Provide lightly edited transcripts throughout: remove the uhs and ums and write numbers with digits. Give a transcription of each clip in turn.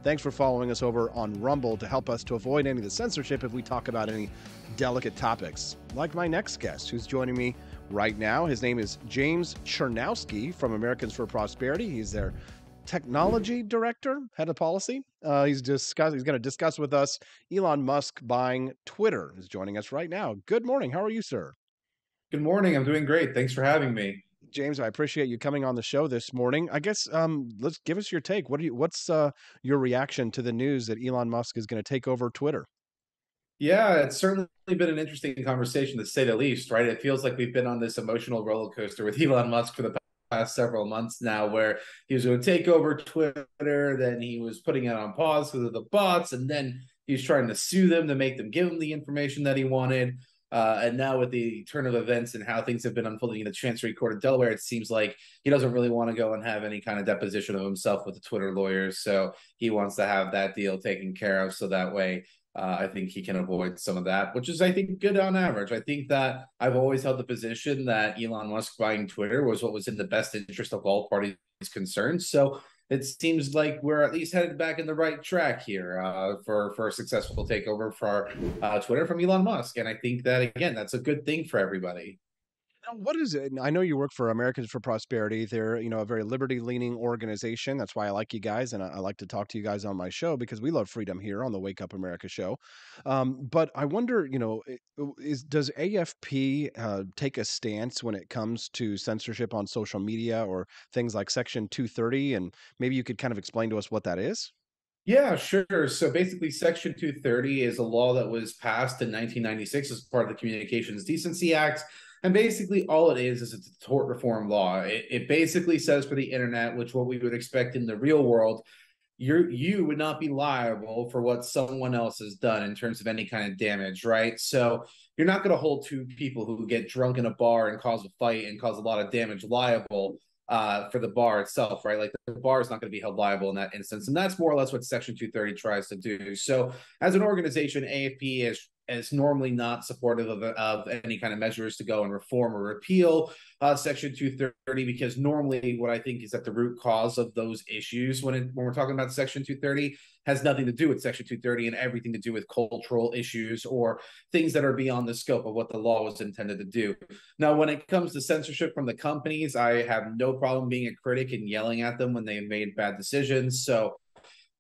Thanks for following us over on Rumble to help us to avoid any of the censorship if we talk about any delicate topics. Like my next guest, who's joining me right now. His name is James Czerniawski from Americans for Prosperity. He's their technology director, head of policy. He's going to discuss with us Elon Musk buying Twitter. Is joining us right now. Good morning. How are you, sir? Good morning. I'm doing great. Thanks for having me. James, I appreciate you coming on the show this morning. I guess let's give us your take. What's your reaction to the news that Elon Musk is going to take over Twitter? Yeah, it's certainly been an interesting conversation to say the least, right? It feels like we've been on this emotional roller coaster with Elon Musk for the past several months now, where he was going to take over Twitter, then he was putting it on pause because of the bots, and then he was trying to sue them to make them give him the information that he wanted. And now with the turn of events and how things have been unfolding in the Chancery Court of Delaware, it seems like he doesn't really want to go and have any kind of deposition of himself with the Twitter lawyers. So he wants to have that deal taken care of. So that way, I think he can avoid some of that, which is, I think, good on average. I think that I've always held the position that Elon Musk buying Twitter was what was in the best interest of all parties concerned. So it seems like we're at least headed back in the right track here for a successful takeover for Twitter from Elon Musk. And I think that, again, that's a good thing for everybody. Now, what is it? I know you work for Americans for Prosperity. They're, a very liberty-leaning organization. That's why I like you guys, and I like to talk to you guys on my show because we love freedom here on the Wake Up America show. But I wonder, does AFP take a stance when it comes to censorship on social media or things like Section 230? And maybe you could kind of explain to us what that is. Yeah, sure. So basically, Section 230 is a law that was passed in 1996 as part of the Communications Decency Act. And basically, all it is it's a tort reform law. It basically says for the internet, which what we would expect in the real world, you would not be liable for what someone else has done in terms of any kind of damage, right? So you're not going to hold two people who get drunk in a bar and cause a fight and cause a lot of damage liable for the bar itself, right? Like the bar is not going to be held liable in that instance. And that's more or less what Section 230 tries to do. So as an organization, AFP is normally not supportive of any kind of measures to go and reform or repeal Section 230, because normally what I think is that the root cause of those issues when we're talking about Section 230 has nothing to do with Section 230 and everything to do with cultural issues or things that are beyond the scope of what the law was intended to do. Now, when it comes to censorship from the companies, I have no problem being a critic and yelling at them when they've made bad decisions. So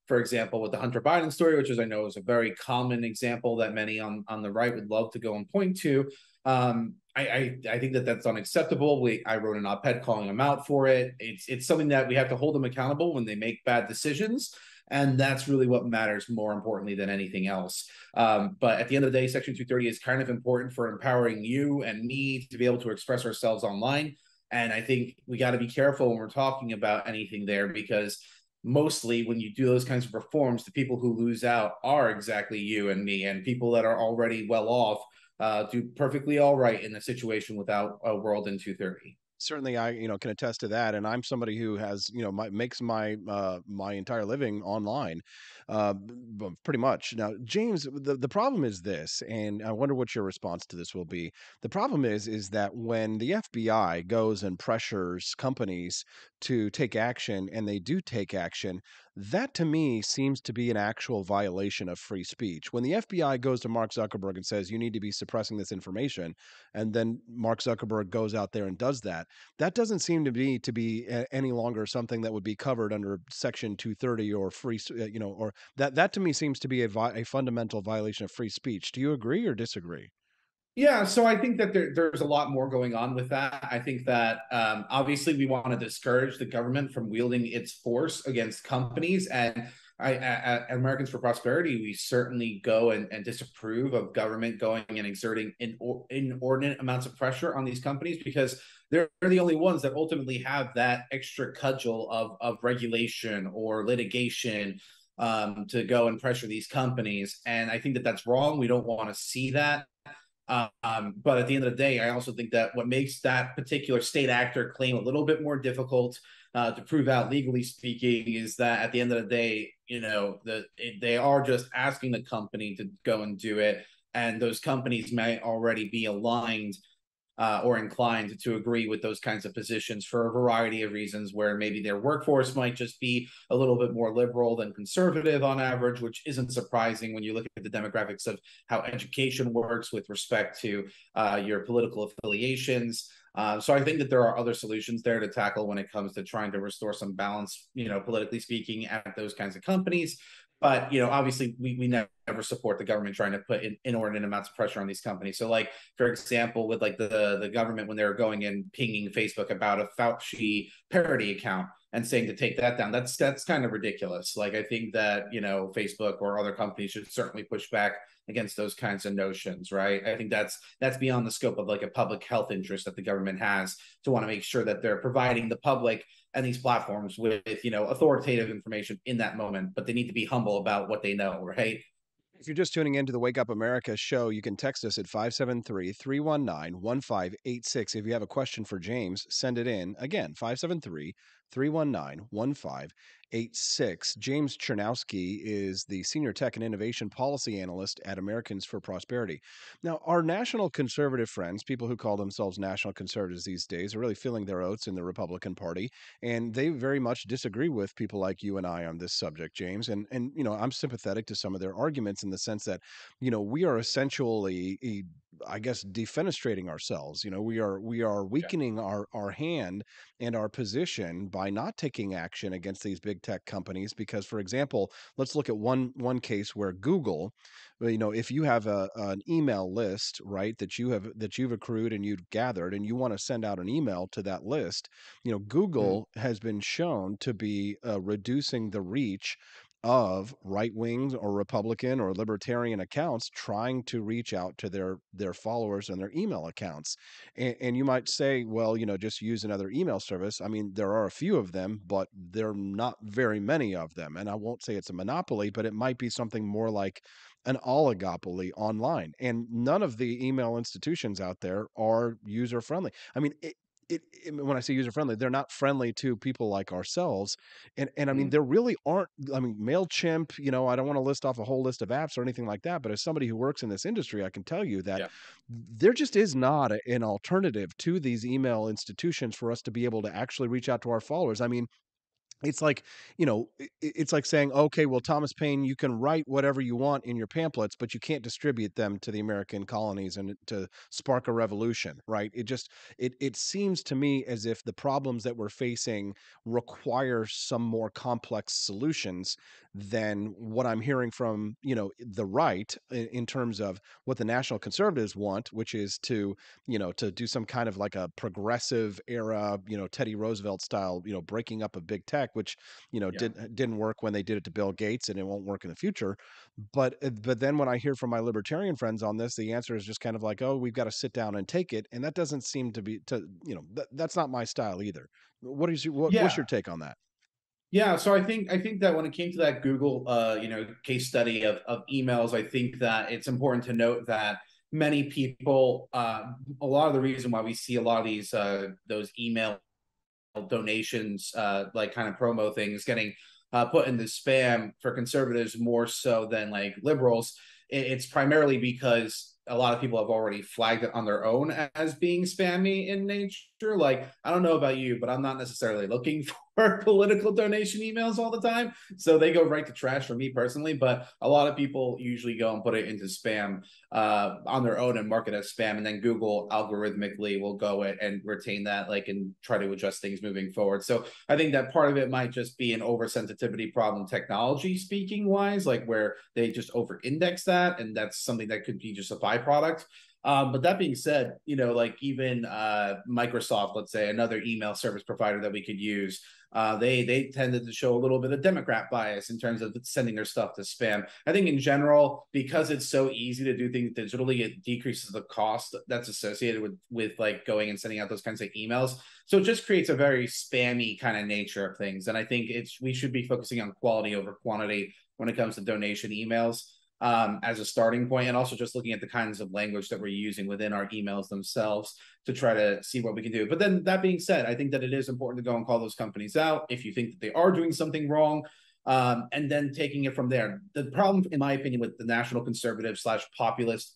for example, with the Hunter Biden story, which is I know is a very common example that many on the right would love to go and point to. I think that that's unacceptable. I wrote an op-ed calling them out for it. It's something that we have to hold them accountable when they make bad decisions. And that's really what matters more importantly than anything else. But at the end of the day, Section 230 is kind of important for empowering you and me to be able to express ourselves online. And I think we got to be careful when we're talking about anything there, because mostly when you do those kinds of reforms, the people who lose out are exactly you and me, and people that are already well off do perfectly all right in the situation without a world in 230. Certainly, I can attest to that, and I'm somebody who has makes my entire living online, pretty much. Now, James, the problem is this, and I wonder what your response to this will be. The problem is that when the FBI goes and pressures companies to take action, and they do take action, that to me seems to be an actual violation of free speech. When the FBI goes to Mark Zuckerberg and says you need to be suppressing this information, and then Mark Zuckerberg goes out there and does that, that doesn't seem to be any longer something that would be covered under Section 230 or or that to me seems to be a fundamental violation of free speech. Do you agree or disagree? Yeah, so I think that there's a lot more going on with that. I think that obviously we want to discourage the government from wielding its force against companies. And at Americans for Prosperity, we certainly go and disapprove of government going and exerting inordinate amounts of pressure on these companies, because they're the only ones that ultimately have that extra cudgel of regulation or litigation to go and pressure these companies. And I think that that's wrong. We don't want to see that. But at the end of the day, I also think that what makes that particular state actor claim a little bit more difficult to prove out, legally speaking, is that at the end of the day, they are just asking the company to go and do it, and those companies may already be aligned or inclined to agree with those kinds of positions for a variety of reasons, where maybe their workforce might just be a little bit more liberal than conservative on average, which isn't surprising when you look at the demographics of how education works with respect to your political affiliations. So I think that there are other solutions there to tackle when it comes to trying to restore some balance, politically speaking, at those kinds of companies. But obviously, we never support the government trying to put inordinate amounts of pressure on these companies. So, like for example, with like the government when they're going and pinging Facebook about a Fauci parody account and saying to take that down, that's kind of ridiculous. Like I think that Facebook or other companies should certainly push back against those kinds of notions, right? I think that's beyond the scope of like a public health interest that the government has to want to make sure that they're providing the public and these platforms with authoritative information in that moment, but they need to be humble about what they know, right? If you're just tuning into the Wake Up America show, you can text us at 573-319-1586. If you have a question for James, send it in. Again, 573-319-1586. James Czerniawski is the Senior Tech and Innovation Policy Analyst at Americans for Prosperity. Now, our national conservative friends, people who call themselves national conservatives these days, are really feeling their oats in the Republican Party, and they very much disagree with people like you and I on this subject, James. And I'm sympathetic to some of their arguments in the sense that we are essentially, I guess, defenestrating ourselves. We are Yeah. weakening our hand and our position by not taking action against these big tech companies. Because, for example, let's look at one case where Google, if you have an email list, right, that you've accrued and you've gathered, and you want to send out an email to that list, Mm-hmm. Google has been shown to be reducing the reach of right wing or Republican or libertarian accounts trying to reach out to their followers and their email accounts. And you might say, well, just use another email service. I mean, there are a few of them, but there are not very many of them. And I won't say it's a monopoly, but it might be something more like an oligopoly online. And none of the email institutions out there are user friendly. I mean, when I say user friendly, they're not friendly to people like ourselves. And I mean, Mm-hmm. there really aren't. I mean, Mailchimp. I don't want to list off a whole list of apps or anything like that. But as somebody who works in this industry, I can tell you that Yeah. there just is not an alternative to these email institutions for us to be able to actually reach out to our followers. I mean, it's like, it's like saying, okay, well, Thomas Paine, you can write whatever you want in your pamphlets, but you can't distribute them to the American colonies and to spark a revolution, right? It seems to me as if the problems that we're facing require some more complex solutions than what I'm hearing from, the right in terms of what the national conservatives want, which is to do some kind of like a progressive era, Teddy Roosevelt style, breaking up of big tech, which Yeah. didn't work when they did it to Bill Gates, and it won't work in the future. But then when I hear from my libertarian friends on this, the answer is just kind of like, oh, we've got to sit down and take it, and that doesn't seem to be to that's not my style either. What's Yeah. your take on that? Yeah, so I think that when it came to that Google case study of emails, I think that it's important to note that many people, a lot of the reason why we see a lot of these those email donations, like kind of promo things getting put into spam for conservatives more so than like liberals, it's primarily because a lot of people have already flagged it on their own as being spammy in nature. Like, I don't know about you, but I'm not necessarily looking for political donation emails all the time. So they go right to trash for me personally. But a lot of people usually go and put it into spam on their own and mark it as spam. And then Google algorithmically will go and retain that, like, and try to adjust things moving forward. So I think that part of it might just be an oversensitivity problem, technology speaking wise, like where they just over index that. And that's something that could be just a byproduct. But that being said, like even Microsoft, let's say another email service provider that we could use, they tended to show a little bit of Democrat bias in terms of sending their stuff to spam. I think in general, because it's so easy to do things digitally, it decreases the cost that's associated with like going and sending out those kinds of emails. So it just creates a very spammy kind of nature of things. And I think we should be focusing on quality over quantity when it comes to donation emails, as a starting point, and also just looking at the kinds of language that we're using within our emails themselves to try to see what we can do. But then that being said, I think that it is important to go and call those companies out if you think that they are doing something wrong, and then taking it from there. The problem, in my opinion, with the national conservative slash populist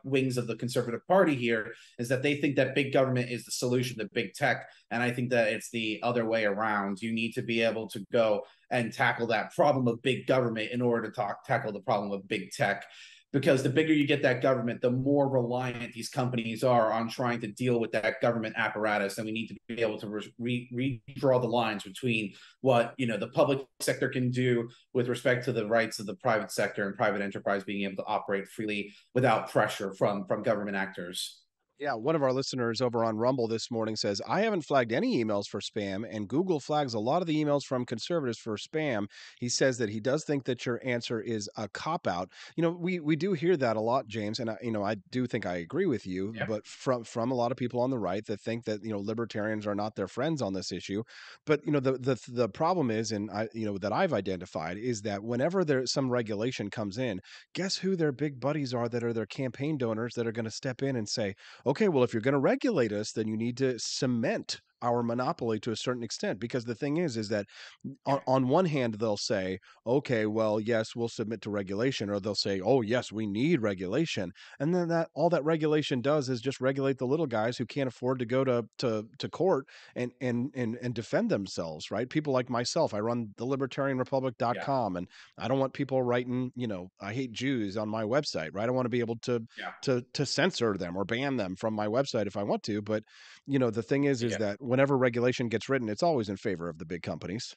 wings of the conservative party here, is that they think that big government is the solution to big tech, and I think that it's the other way around. You need to be able to go and tackle that problem of big government in order to tackle the problem of big tech, because the bigger you get that government, the more reliant these companies are on trying to deal with that government apparatus. And we need to be able to redraw the lines between what the public sector can do with respect to the rights of the private sector and private enterprise being able to operate freely without pressure from government actors. Yeah, one of our listeners over on Rumble this morning says, I haven't flagged any emails for spam, and Google flags a lot of the emails from conservatives for spam. He says that he does think that your answer is a cop out. We do hear that a lot, James, and I do think I agree with you, Yep. but from a lot of people on the right that think that libertarians are not their friends on this issue. But the problem is, and that I've identified, is that whenever there some regulation comes in, guess who their big buddies are that are their campaign donors that are going to step in and say, okay, well, if you're going to regulate us, then you need to cement our monopoly to a certain extent. Because the thing is that on one hand, they'll say, okay, well, yes, we'll submit to regulation, or they'll say, oh, yes, we need regulation. And then that all that regulation does is just regulate the little guys who can't afford to go to court and defend themselves, right? People like myself, I run the Yeah. libertarianrepublic.com, and I don't want people writing, I hate Jews on my website, right? I want to be able to Yeah. to censor them or ban them from my website if I want to. But the thing is Yeah. that whenever regulation gets written, it's always in favor of the big companies.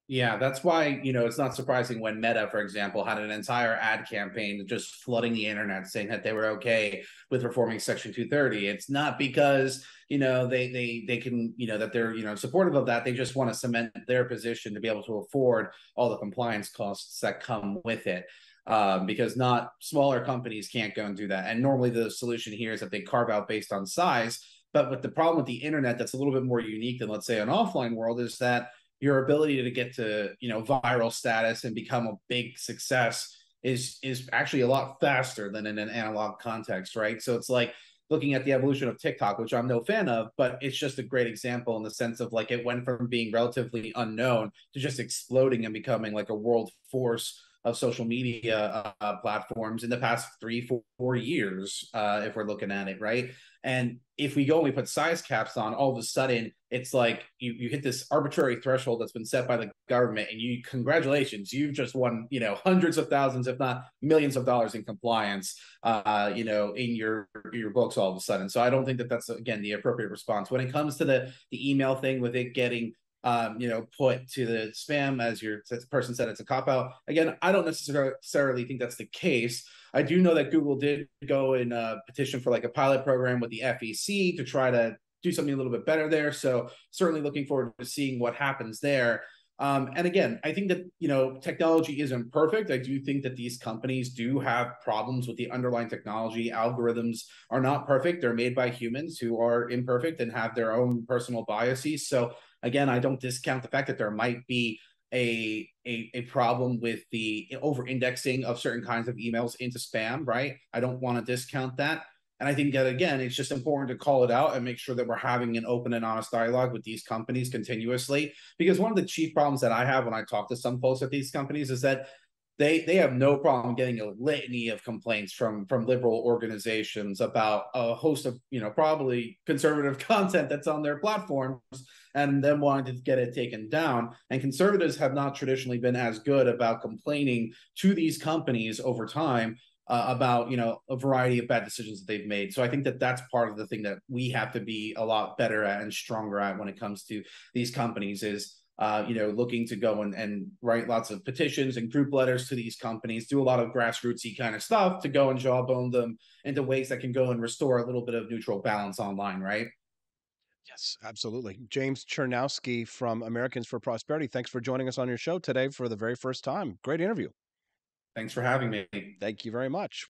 Yeah, that's why, it's not surprising when Meta, for example, had an entire ad campaign just flooding the internet saying that they were okay with reforming Section 230. It's not because, they can, that they're, supportive of that. They just want to cement their position to be able to afford all the compliance costs that come with it. Because not smaller companies can't go and do that. And normally the solution here is that they carve out based on size. But with the problem with the internet that's a little bit more unique than, let's say, an offline world, is that your ability to get to viral status and become a big success is actually a lot faster than in an analog context, right? So it's like looking at the evolution of TikTok, which I'm no fan of, but it's just a great example in the sense of like it went from being relatively unknown to just exploding and becoming like a world force of social media platforms in the past 3 4 years, if we're looking at it, right? And if we go and we put size caps on, all of a sudden it's like you hit this arbitrary threshold that's been set by the government, and congratulations, you've just won hundreds of thousands, if not millions of dollars in compliance, in your books all of a sudden. So I don't think that that's again the appropriate response when it comes to the email thing with it getting put to the spam, as your person said, it's a cop out. Again, I don't necessarily think that's the case. I do know that Google did go and petition for like a pilot program with the FEC to try to do something a little bit better there. So certainly looking forward to seeing what happens there. And again, I think that technology isn't perfect. I do think that these companies do have problems with the underlying technology. Algorithms are not perfect; they're made by humans who are imperfect and have their own personal biases. So again, I don't discount the fact that there might be a problem with the over indexing of certain kinds of emails into spam, right? I don't want to discount that. And I think that again, it's just important to call it out and make sure that we're having an open and honest dialogue with these companies continuously. Because one of the chief problems that I have when I talk to some folks at these companies is that they have no problem getting a litany of complaints from liberal organizations about a host of probably conservative content that's on their platforms, and them wanting to get it taken down. And conservatives have not traditionally been as good about complaining to these companies over time about a variety of bad decisions that they've made. So I think that that's part of the thing that we have to be a lot better at and stronger at when it comes to these companies is looking to go and write lots of petitions and group letters to these companies, do a lot of grassrootsy kind of stuff to go and jawbone them into ways that can go and restore a little bit of neutral balance online, right? Yes, absolutely. James Czerniawski from Americans for Prosperity. Thanks for joining us on your show today for the very first time. Great interview. Thanks for having me. Thank you very much.